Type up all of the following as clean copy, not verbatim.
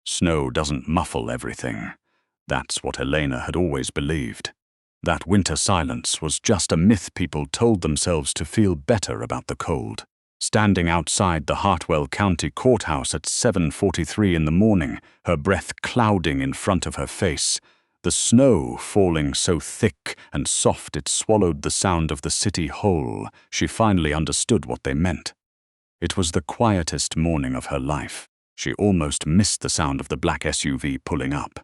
Snow doesn't muffle everything. That's what Elena had always believed. That winter silence was just a myth people told themselves to feel better about the cold. Standing outside the Hartwell County Courthouse at 7:43 in the morning, her breath clouding in front of her face, the snow falling so thick and soft it swallowed the sound of the city whole, she finally understood what they meant. It was the quietest morning of her life. She almost missed the sound of the black SUV pulling up.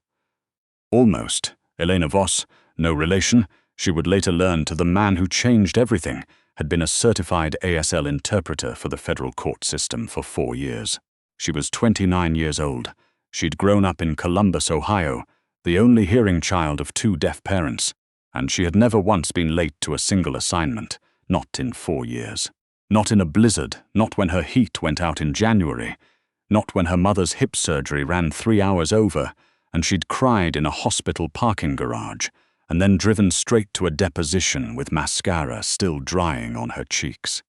Almost. Elena Voss, no relation, she would later learn, to the man who changed everything, had been a certified ASL interpreter for the federal court system for 4 years. She was 29 years old. She'd grown up in Columbus, Ohio, the only hearing child of 2 deaf parents, and she had never once been late to a single assignment, not in 4 years. Not in a blizzard, not when her heat went out in January, not when her mother's hip surgery ran 3 hours over, and she'd cried in a hospital parking garage, and then driven straight to a deposition with mascara still drying on her cheeks.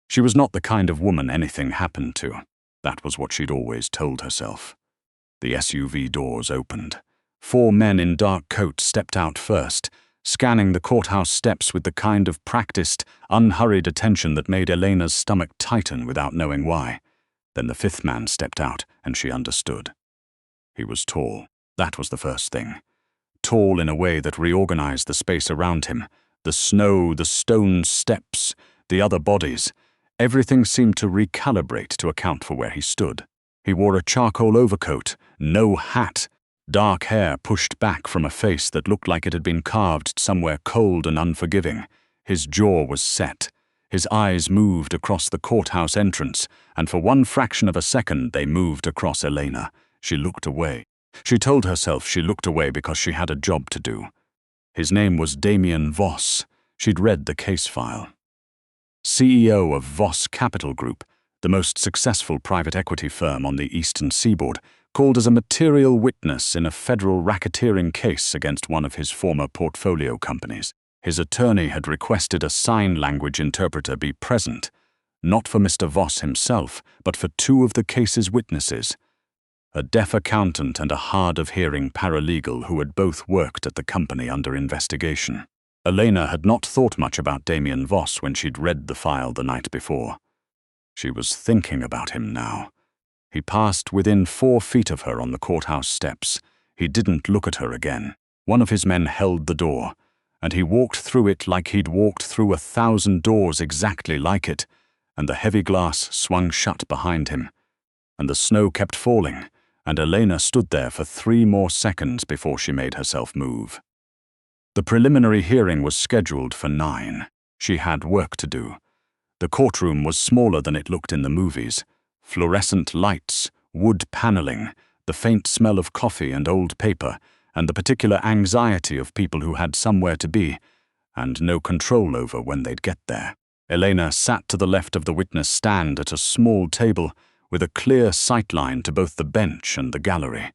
She was not the kind of woman anything happened to. That was what she'd always told herself. The SUV doors opened. 4 men in dark coats stepped out first, scanning the courthouse steps with the kind of practiced, unhurried attention that made Elena's stomach tighten without knowing why. Then the 5th man stepped out, and she understood. He was tall. That was the first thing. Tall in a way that reorganized the space around him. The snow, the stone steps, the other bodies. Everything seemed to recalibrate to account for where he stood. He wore a charcoal overcoat, no hat, dark hair pushed back from a face that looked like it had been carved somewhere cold and unforgiving. His jaw was set. His eyes moved across the courthouse entrance, and for one fraction of a second they moved across Elena. She looked away. She told herself she looked away because she had a job to do. His name was Damien Voss. She'd read the case file. CEO of Voss Capital Group, the most successful private equity firm on the Eastern Seaboard, called as a material witness in a federal racketeering case against one of his former portfolio companies. His attorney had requested a sign language interpreter be present, not for Mr. Voss himself, but for 2 of the case's witnesses, a deaf accountant and a hard-of-hearing paralegal who had both worked at the company under investigation. Elena had not thought much about Damien Voss when she'd read the file the night before. She was thinking about him now. He passed within 4 feet of her on the courthouse steps. He didn't look at her again. One of his men held the door, and he walked through it like he'd walked through 1,000 doors exactly like it, and the heavy glass swung shut behind him. And the snow kept falling, and Elena stood there for 3 more seconds before she made herself move. The preliminary hearing was scheduled for 9. She had work to do. The courtroom was smaller than it looked in the movies. Fluorescent lights, wood paneling, the faint smell of coffee and old paper, and the particular anxiety of people who had somewhere to be, and no control over when they'd get there. Elena sat to the left of the witness stand at a small table, with a clear sightline to both the bench and the gallery.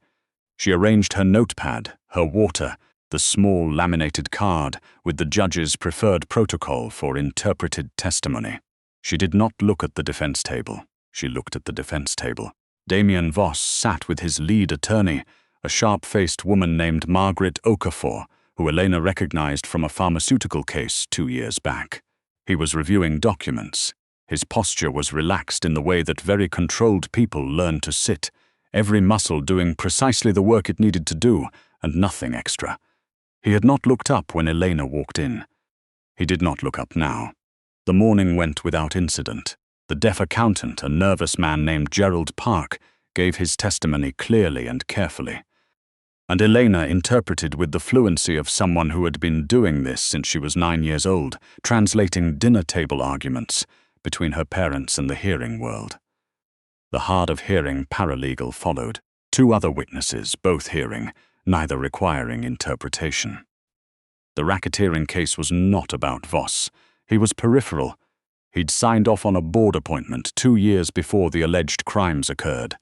She arranged her notepad, her water, the small laminated card with the judge's preferred protocol for interpreted testimony. She did not look at the defense table. She looked at the defense table. Damien Voss sat with his lead attorney, a sharp-faced woman named Margaret Okafor, who Elena recognized from a pharmaceutical case 2 years back. He was reviewing documents. His posture was relaxed in the way that very controlled people learn to sit, every muscle doing precisely the work it needed to do, and nothing extra. He had not looked up when Elena walked in. He did not look up now. The morning went without incident. The deaf accountant, a nervous man named Gerald Park, gave his testimony clearly and carefully. And Elena interpreted with the fluency of someone who had been doing this since she was 9 years old, translating dinner table arguments between her parents and the hearing world. The hard-of-hearing paralegal followed. 2 other witnesses, both hearing, neither requiring interpretation. The racketeering case was not about Voss. He was peripheral. He'd signed off on a board appointment 2 years before the alleged crimes occurred,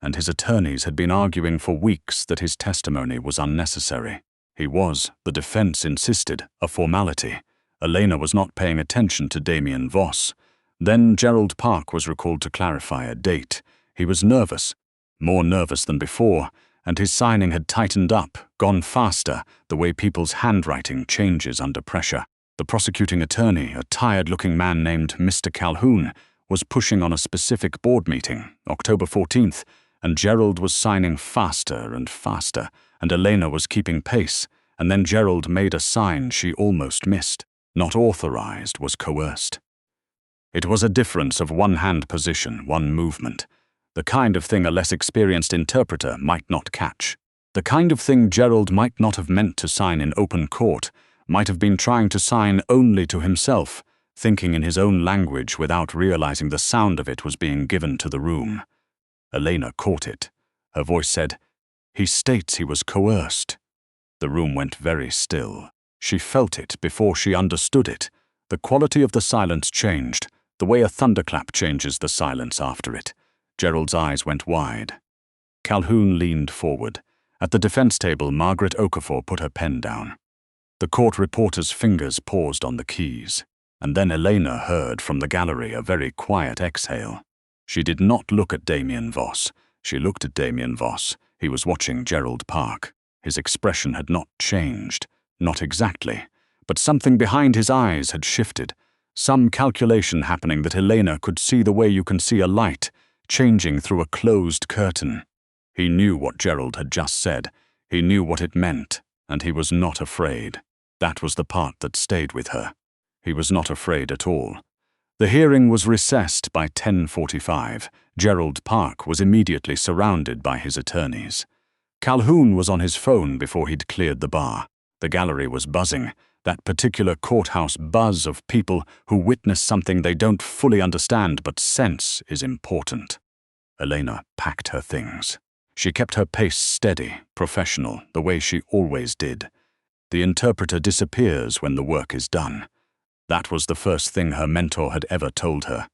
and his attorneys had been arguing for weeks that his testimony was unnecessary. He was, the defense insisted, a formality. Elena was not paying attention to Damien Voss. Then Gerald Park was recalled to clarify a date. He was nervous. more nervous than before, and his signing had tightened up, gone faster, the way people's handwriting changes under pressure. The prosecuting attorney, a tired-looking man named Mr. Calhoun, was pushing on a specific board meeting, October 14th, and Gerald was signing faster and faster, and Elena was keeping pace, and then Gerald made a sign she almost missed. Not authorized was coerced. It was a difference of one hand position, one movement. The kind of thing a less experienced interpreter might not catch. The kind of thing Gerald might not have meant to sign in open court, might have been trying to sign only to himself, thinking in his own language without realizing the sound of it was being given to the room. Elena caught it. Her voice said, "He states he was coerced." The room went very still. She felt it before she understood it. The quality of the silence changed, the way a thunderclap changes the silence after it. Gerald's eyes went wide. Calhoun leaned forward. At the defense table, Margaret Okafor put her pen down. The court reporter's fingers paused on the keys, and then Elena heard from the gallery a very quiet exhale. She did not look at Damien Voss. She looked at Damien Voss. He was watching Gerald Park. His expression had not changed, not exactly, but something behind his eyes had shifted, some calculation happening that Elena could see the way you can see a light, changing through a closed curtain. He knew what Gerald had just said. He knew what it meant, and he was not afraid. That was the part that stayed with her. He was not afraid at all. The hearing was recessed by 10:45. Gerald Park was immediately surrounded by his attorneys. Calhoun was on his phone before he'd cleared the bar. The gallery was buzzing, that particular courthouse buzz of people who witness something they don't fully understand but sense is important. Elena packed her things. She kept her pace steady, professional, the way she always did. The interpreter disappears when the work is done. That was the first thing her mentor had ever told her.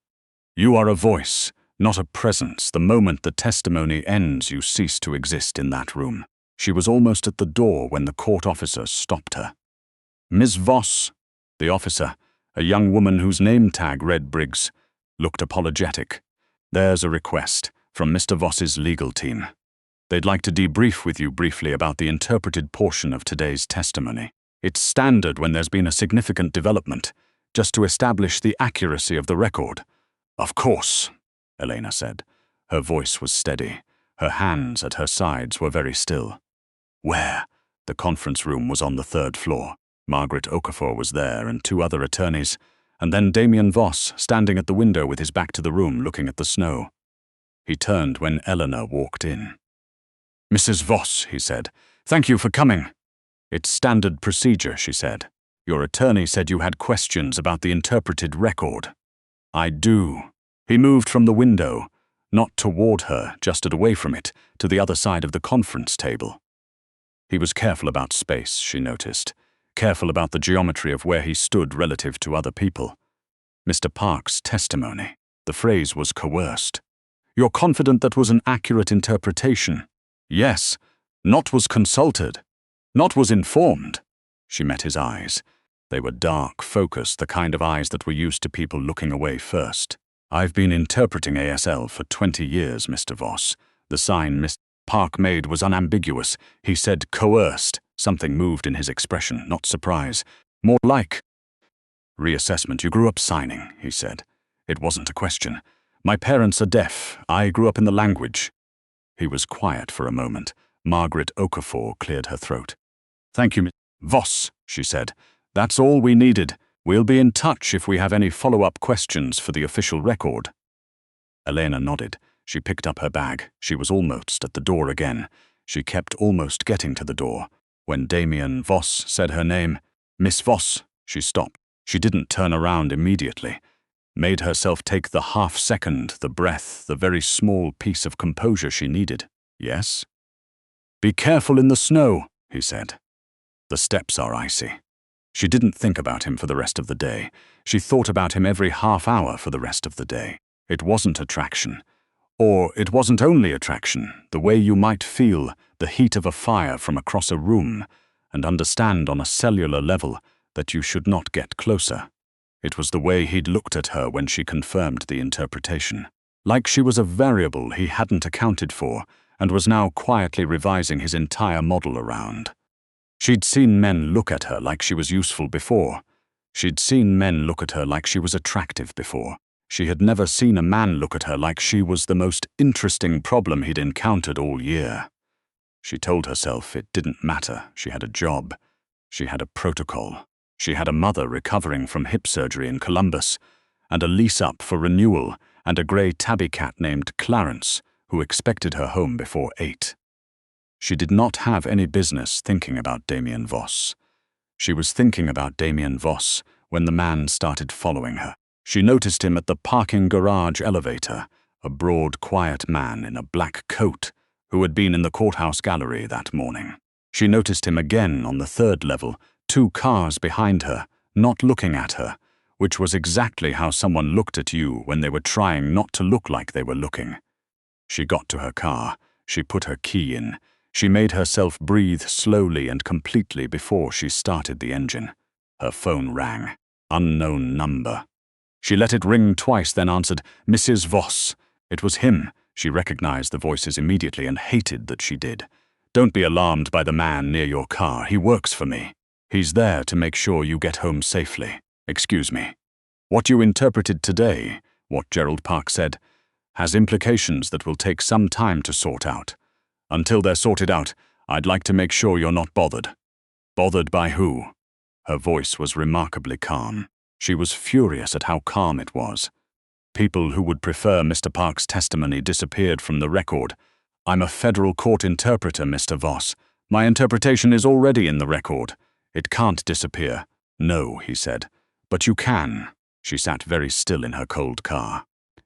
You are a voice, not a presence. The moment the testimony ends, you cease to exist in that room. She was almost at the door when the court officer stopped her. Ms. Voss, the officer, a young woman whose name tag read Briggs, looked apologetic. There's a request from Mr. Voss's legal team. They'd like to debrief with you briefly about the interpreted portion of today's testimony. It's standard when there's been a significant development, just to establish the accuracy of the record. Of course, Elena said. Her voice was steady. Her hands at her sides were very still. Where? The conference room was on the 3rd floor. Margaret Okafor was there and 2 other attorneys, and then Damien Voss standing at the window with his back to the room looking at the snow. He turned when Elena walked in. Mrs. Voss, he said, thank you for coming. It's standard procedure, she said. Your attorney said you had questions about the interpreted record. I do. He moved from the window, not toward her, just away from it, to the other side of the conference table. He was careful about space, she noticed, careful about the geometry of where he stood relative to other people. Mr. Park's testimony. The phrase was coerced. You're confident that was an accurate interpretation? Yes. Not was consulted. Not was informed. She met his eyes. They were dark, focused, the kind of eyes that were used to people looking away first. I've been interpreting ASL for 20 years, Mr. Voss. The sign Mr. Park made was unambiguous. He said coerced. Something moved in his expression, not surprise. More like reassessment. You grew up signing, he said. It wasn't a question. My parents are deaf. I grew up in the language. He was quiet for a moment. Margaret Okafor cleared her throat. Thank you, Miss Voss, she said. That's all we needed. We'll be in touch if we have any follow-up questions for the official record. Elena nodded. She picked up her bag. She was almost at the door again. She kept almost getting to the door. When Damien Voss said her name, Miss Voss, she stopped. She didn't turn around immediately. Made herself take the half-second, the breath, the very small piece of composure she needed. Yes? Be careful in the snow, he said. The steps are icy. She didn't think about him for the rest of the day. She thought about him every half hour for the rest of the day. It wasn't attraction. Or it wasn't only attraction, the way you might feel the heat of a fire from across a room and understand on a cellular level that you should not get closer. It was the way he'd looked at her when she confirmed the interpretation. like she was a variable he hadn't accounted for and was now quietly revising his entire model around. She'd seen men look at her like she was useful before. She'd seen men look at her like she was attractive before. She had never seen a man look at her like she was the most interesting problem he'd encountered all year. She told herself it didn't matter. She had a job. She had a protocol. She had a mother recovering from hip surgery in Columbus, and a lease up for renewal, and a grey tabby cat named Clarence, who expected her home before 8. She did not have any business thinking about Damien Voss. She was thinking about Damien Voss when the man started following her. She noticed him at the parking garage elevator, a broad, quiet man in a black coat who had been in the courthouse gallery that morning. She noticed him again on the 3rd level, 2 cars behind her, not looking at her, which was exactly how someone looked at you when they were trying not to look like they were looking. She got to her car. She put her key in. She made herself breathe slowly and completely before she started the engine. Her phone rang. Unknown number. She let it ring twice, then answered, "Mrs. Voss." It was him. She recognized the voices immediately and hated that she did. "Don't be alarmed by the man near your car. He works for me. He's there to make sure you get home safely. Excuse me. What you interpreted today, what Gerald Park said, has implications that will take some time to sort out. Until they're sorted out, I'd like to make sure you're not bothered." Bothered by who? Her voice was remarkably calm. She was furious at how calm it was. People who would prefer Mr. Park's testimony disappeared from the record. "I'm a federal court interpreter, Mr. Voss. My interpretation is already in the record. It can't disappear." "No," he said. "But you can." She sat very still in her cold car.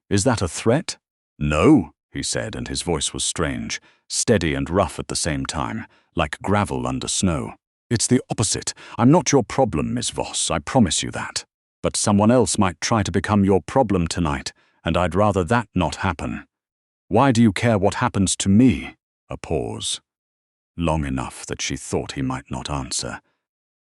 "Is that a threat?" "No," he said, and his voice was strange, steady and rough at the same time, like gravel under snow. "It's the opposite. I'm not your problem, Miss Voss, I promise you that. But someone else might try to become your problem tonight, and I'd rather that not happen. Why do you care what happens to me?" A pause. Long enough that she thought he might not answer.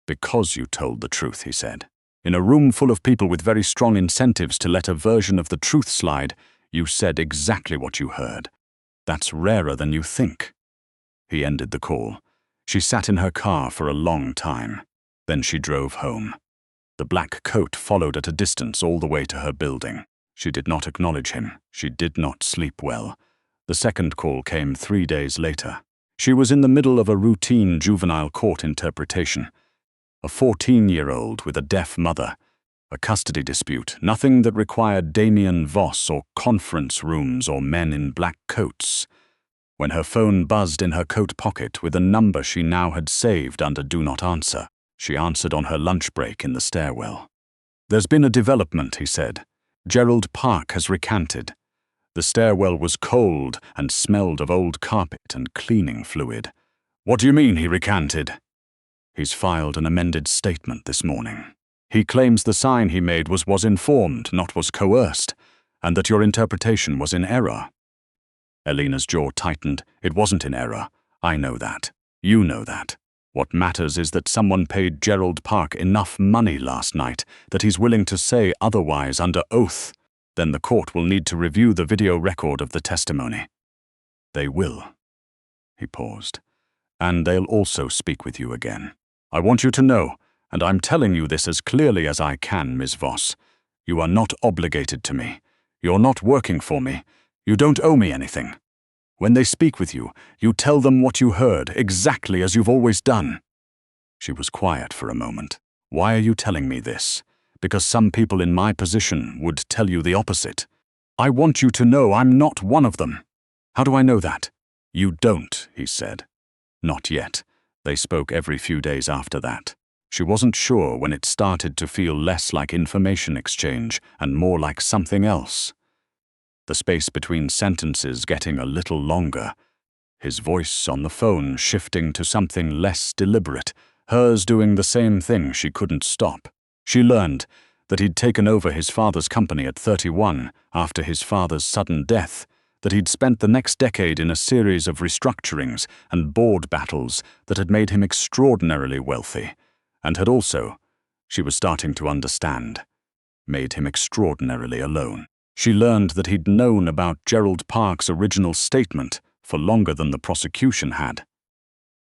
"Because you told the truth," he said. "In a room full of people with very strong incentives to let a version of the truth slide, you said exactly what you heard. That's rarer than you think." He ended the call. She sat in her car for a long time. Then she drove home. The black coat followed at a distance all the way to her building. She did not acknowledge him. She did not sleep well. The second call came 3 days later. She was in the middle of a routine juvenile court interpretation. A 14-year-old with a deaf mother. A custody dispute, nothing that required Damien Voss or conference rooms or men in black coats. When her phone buzzed in her coat pocket with a number she now had saved under Do Not Answer, she answered on her lunch break in the stairwell. "There's been a development," he said. "Gerald Park has recanted." The stairwell was cold and smelled of old carpet and cleaning fluid. "What do you mean he recanted?" "He's filed an amended statement this morning. He claims the sign he made was informed, not was coerced, and that your interpretation was in error." Elena's jaw tightened. "It wasn't in error. I know that. You know that. What matters is that someone paid Gerald Park enough money last night that he's willing to say otherwise under oath. Then the court will need to review the video record of the testimony." "They will." He paused. "And they'll also speak with you again. I want you to know, and I'm telling you this as clearly as I can, Ms. Voss, you are not obligated to me. You're not working for me. You don't owe me anything. When they speak with you, you tell them what you heard, exactly as you've always done." She was quiet for a moment. "Why are you telling me this? Because some people in my position would tell you the opposite. I want you to know I'm not one of them." "How do I know that?" "You don't," he said. "Not yet." They spoke every few days after that. She wasn't sure when it started to feel less like information exchange and more like something else. The space between sentences getting a little longer. His voice on the phone shifting to something less deliberate, hers doing the same thing she couldn't stop. She learned that he'd taken over his father's company at 31 after his father's sudden death, that he'd spent the next decade in a series of restructurings and board battles that had made him extraordinarily wealthy, and had also, she was starting to understand, made him extraordinarily alone. She learned that he'd known about Gerald Park's original statement for longer than the prosecution had.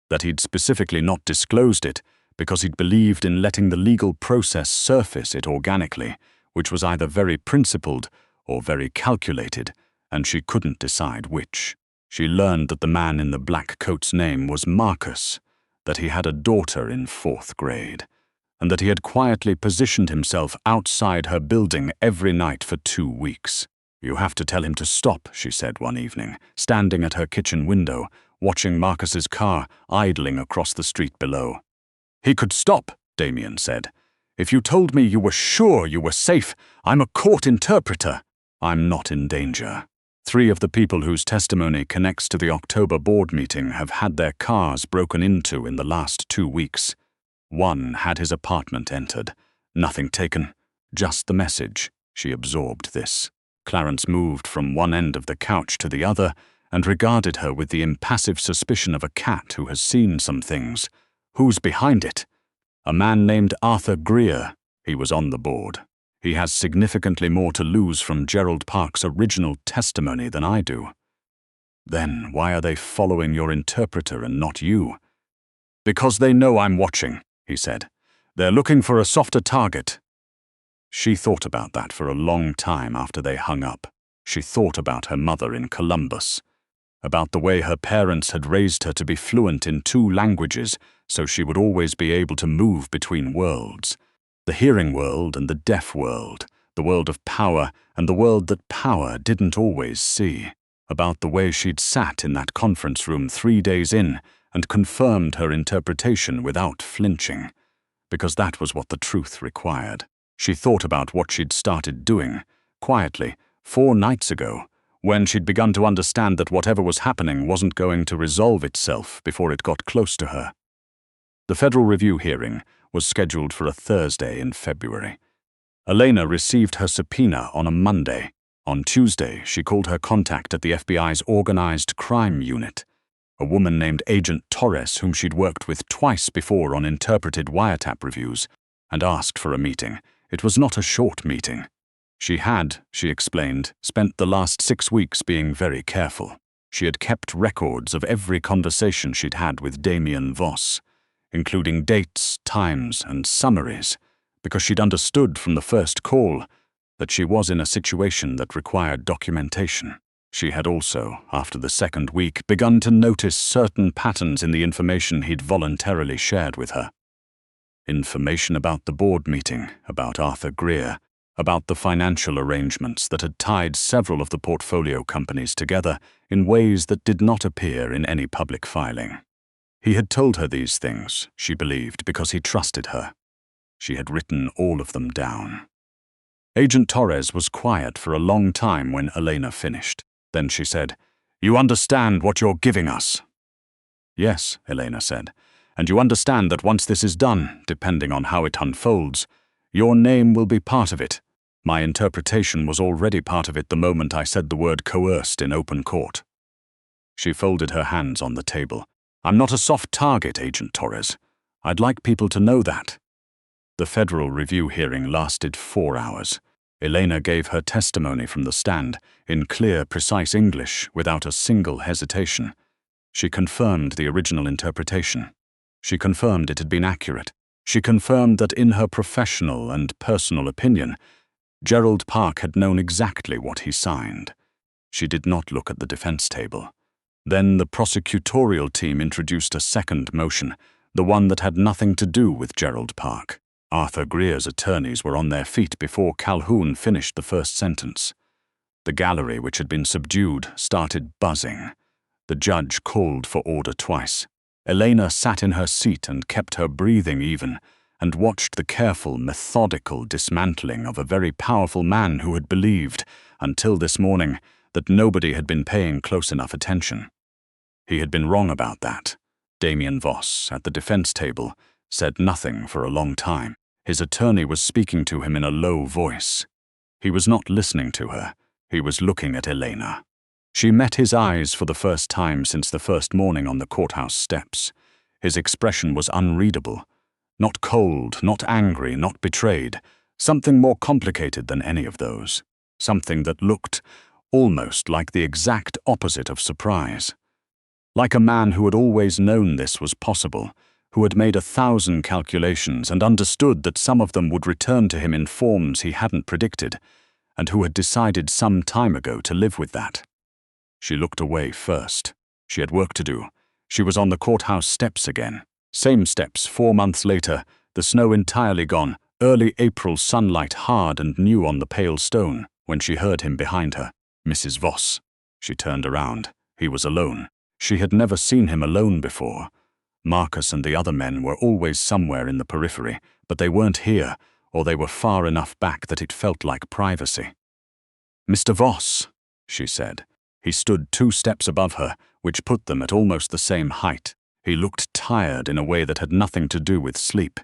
That he'd specifically not disclosed it because he'd believed in letting the legal process surface it organically, which was either very principled or very calculated, and she couldn't decide which. She learned that the man in the black coat's name was Marcus, that he had a daughter in 4th grade, and that he had quietly positioned himself outside her building every night for 2 weeks. "You have to tell him to stop," she said one evening, standing at her kitchen window, watching Marcus's car idling across the street below. "He could stop," Damien said. "If you told me you were sure you were safe, I'm a court interpreter. I'm not in danger." 3 of the people whose testimony connects to the October board meeting have had their cars broken into in the last 2 weeks. 1 had his apartment entered. Nothing taken, just the message. She absorbed this. Clarence moved from one end of the couch to the other and regarded her with the impassive suspicion of a cat who has seen some things. "Who's behind it?" "A man named Arthur Greer. He was on the board. He has significantly more to lose from Gerald Park's original testimony than I do." "Then why are they following your interpreter and not you?" "Because they know I'm watching," he said. "They're looking for a softer target." She thought about that for a long time after they hung up. She thought about her mother in Columbus, about the way her parents had raised her to be fluent in 2 languages so she would always be able to move between worlds. The hearing world and the deaf world, the world of power and the world that power didn't always see. About the way she'd sat in that conference room 3 days in and confirmed her interpretation without flinching, because that was what the truth required. She thought about what she'd started doing, quietly, 4 nights ago, when she'd begun to understand that whatever was happening wasn't going to resolve itself before it got close to her. The Federal Review hearing was scheduled for a Thursday in February. Elena received her subpoena on a Monday. On Tuesday, she called her contact at the FBI's Organized Crime Unit, a woman named Agent Torres whom she'd worked with twice before on interpreted wiretap reviews, and asked for a meeting. It was not a short meeting. She had, she explained, spent the last 6 weeks being very careful. She had kept records of every conversation she'd had with Damien Voss, including dates, times, and summaries, because she'd understood from the first call that she was in a situation that required documentation. She had also, after the 2nd week, begun to notice certain patterns in the information he'd voluntarily shared with her. Information about the board meeting, about Arthur Greer, about the financial arrangements that had tied several of the portfolio companies together in ways that did not appear in any public filing. He had told her these things, she believed, because he trusted her. She had written all of them down. Agent Torres was quiet for a long time when Elena finished. Then she said, "You understand what you're giving us?" "Yes," Elena said, "and you understand that once this is done, depending on how it unfolds, your name will be part of it. My interpretation was already part of it the moment I said the word coerced in open court." She folded her hands on the table. "I'm not a soft target, Agent Torres. I'd like people to know that." The Federal Review hearing lasted 4 hours. Elena gave her testimony from the stand, in clear, precise English, without a single hesitation. She confirmed the original interpretation. She confirmed it had been accurate. She confirmed that in her professional and personal opinion, Gerald Park had known exactly what he signed. She did not look at the defense table. Then the prosecutorial team introduced a second motion, the one that had nothing to do with Gerald Park. Arthur Greer's attorneys were on their feet before Calhoun finished the first sentence. The gallery, which had been subdued, started buzzing. The judge called for order twice. Elena sat in her seat and kept her breathing even, and watched the careful, methodical dismantling of a very powerful man who had believed, until this morning, that nobody had been paying close enough attention. He had been wrong about that. Damien Voss, at the defense table, said nothing for a long time. His attorney was speaking to him in a low voice. He was not listening to her. He was looking at Elena. She met his eyes for the first time since the first morning on the courthouse steps. His expression was unreadable. Not cold, not angry, not betrayed. Something more complicated than any of those. something that looked almost like the exact opposite of surprise. Like a man who had always known this was possible, who had made 1,000 calculations and understood that some of them would return to him in forms he hadn't predicted, and who had decided some time ago to live with that. She looked away first. She had work to do. She was on the courthouse steps again. Same steps 4 months later, the snow entirely gone, early April sunlight hard and new on the pale stone, when she heard him behind her. Mrs. Voss. She turned around. He was alone. She had never seen him alone before. Marcus and the other men were always somewhere in the periphery, but they weren't here, or they were far enough back that it felt like privacy. "Mr. Voss," she said. He stood 2 steps above her, which put them at almost the same height. He looked tired in a way that had nothing to do with sleep,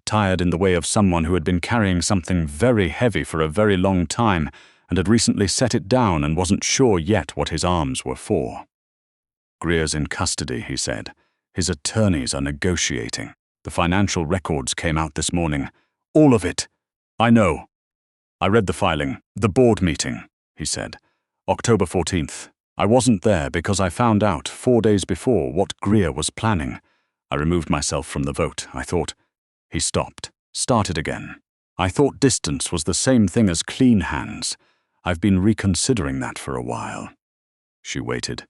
tired in the way of someone who had been carrying something very heavy for a very long time and had recently set it down and wasn't sure yet what his arms were for. "Greer's in custody," he said. "His attorneys are negotiating. The financial records came out this morning. All of it. I know. I read the filing. The board meeting," he said. "October 14th. I wasn't there because I found out 4 days before what Greer was planning. I removed myself from the vote. I thought—" He stopped, started again. "I thought distance was the same thing as clean hands. I've been reconsidering that for a while." She waited.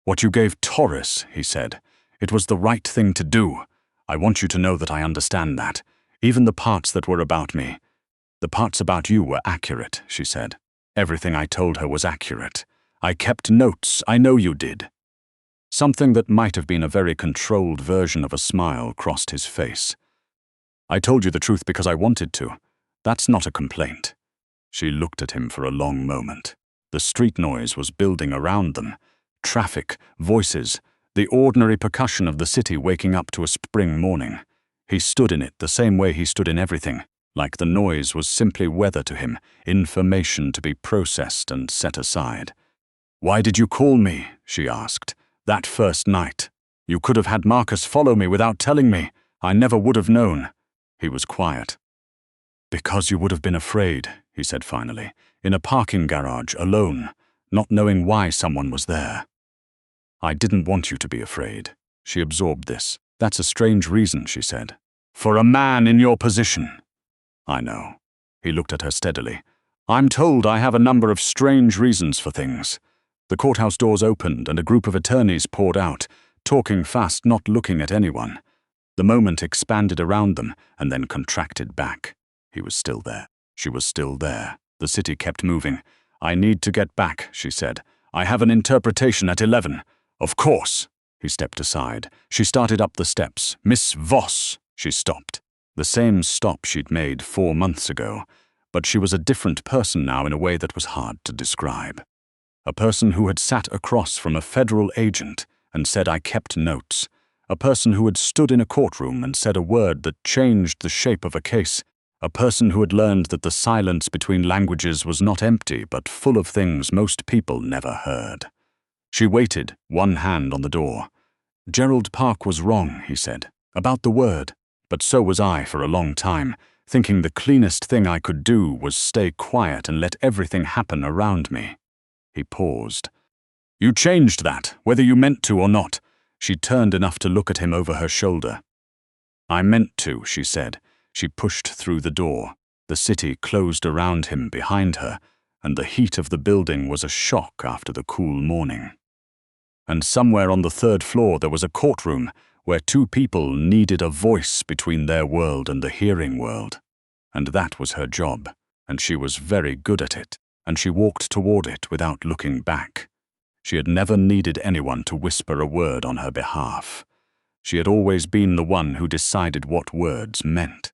"What you gave Taurus," he said. "It was the right thing to do. I want you to know that I understand that. Even the parts that were about me. The parts about you were accurate," she said. "Everything I told her was accurate. I kept notes. I know you did." Something that might have been a very controlled version of a smile crossed his face. "I told you the truth because I wanted to. That's not a complaint." She looked at him for a long moment. The street noise was building around them. Traffic, voices, the ordinary percussion of the city waking up to a spring morning. He stood in it the same way he stood in everything, like the noise was simply weather to him, information to be processed and set aside. "Why did you call me?" she asked. "That first night. You could have had Marcus follow me without telling me. I never would have known." He was quiet. "Because you would have been afraid," he said finally, "in a parking garage, alone, not knowing why someone was there." "I didn't want you to be afraid." She absorbed this. "That's a strange reason," she said. "For a man in your position." "I know." He looked at her steadily. "I'm told I have a number of strange reasons for things." The courthouse doors opened and a group of attorneys poured out, talking fast, not looking at anyone. The moment expanded around them and then contracted back. He was still there. She was still there. The city kept moving. "I need to get back," she said. "I have an interpretation at 11. "Of course." He stepped aside. She started up the steps. "Miss Voss." She stopped. The same stop she'd made 4 months ago, but she was a different person now in a way that was hard to describe. A person who had sat across from a federal agent and said, "I kept notes." A person who had stood in a courtroom and said a word that changed the shape of a case. A person who had learned that the silence between languages was not empty but full of things most people never heard. She waited, one hand on the door. "Gerald Park was wrong," he said, "about the word. But so was I for a long time, thinking the cleanest thing I could do was stay quiet and let everything happen around me." He paused. "You changed that, whether you meant to or not." She turned enough to look at him over her shoulder. "I meant to," she said. She pushed through the door. The city closed around him behind her, and the heat of the building was a shock after the cool morning. And somewhere on the 3rd floor there was a courtroom where 2 people needed a voice between their world and the hearing world. And that was her job, and she was very good at it, and she walked toward it without looking back. She had never needed anyone to whisper a word on her behalf. She had always been the one who decided what words meant.